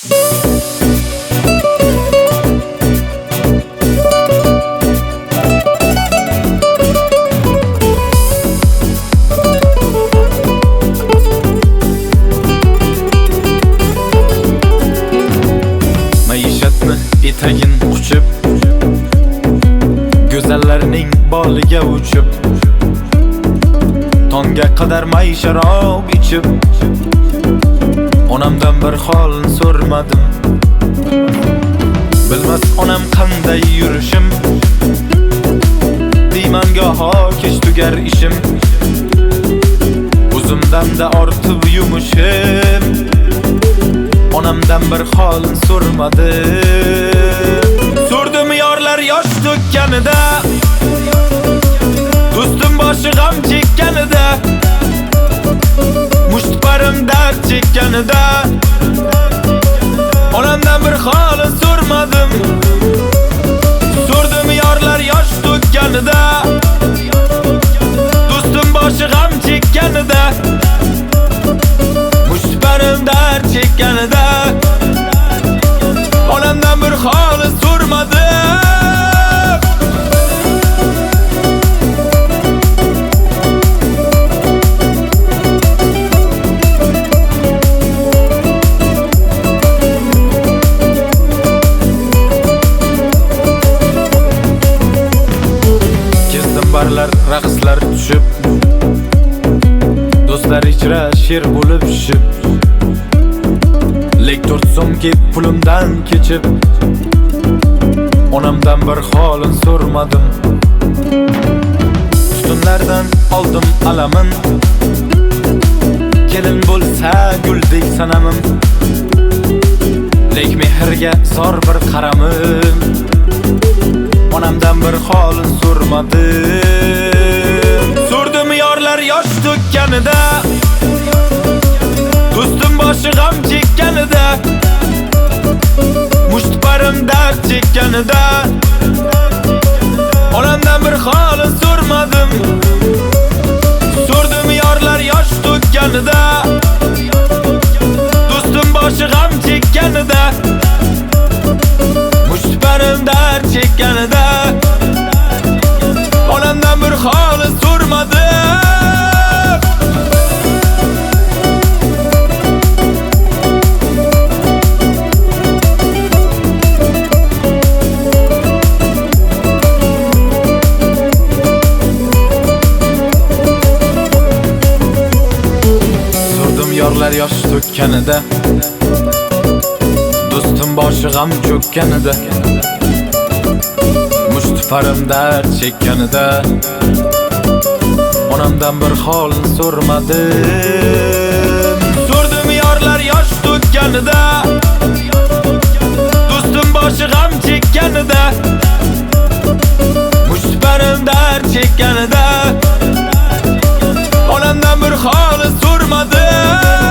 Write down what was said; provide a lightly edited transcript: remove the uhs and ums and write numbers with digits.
Maishatni etagin quchib, go'zallarning boliga uchib, tongga qadar may sharob ichib, onamdan bir holni so'rmadim. Bilmas onam qanday yurishim, deyman goho kech tugar ishim, o'zimdan-da ortib yumushim, onamdan bir holni so'rmadim. So'rdim yorlar yosh to'kkanida, do'stim boshi g'am chekkanida, mushtparim dard chekkanida, onamdan bir holni so'rmadim. So'rdim yorlar yosh to'kkanida, do'stim boshi g'am chekkanida, mushtparim dard chekkanida, onamdan bir holni so'rmadim. Kezdim barlar, raqslar tushib, do'stlar ichra sher bo'lib tushib, lek 4 so'mga pulimdan kechib, onamdan bir holni so'rmadim. Tutunlardan oldim alamin, kelin bo'lsa guldek sanamim, lek mehrga zor bir qaramim, onamdan bir holni so'rmadim. So'rdim yorlar yosh to'kkanida, do'stim boshi g'am chekkanida, mushtparim dard chekkanida, onamdan bir holni so'rmadim. So'rdim yorlar yosh to'kkanida, do'stim boshi g'am chekkanida, mushtparim dard chekkanida, onamdan bir holni so'rmadim. Yorlar yosh to'kkanida, do'stim boshi g'am cho'kkanida, mushtparim dard chekkanida, onamdan bir holni so'rmadim. So'rdim yorlar yosh to'kkanida, do'stim boshi g'am chekkanida, mushtparim dard chekkanida, onamdan bir holni so'rmadim.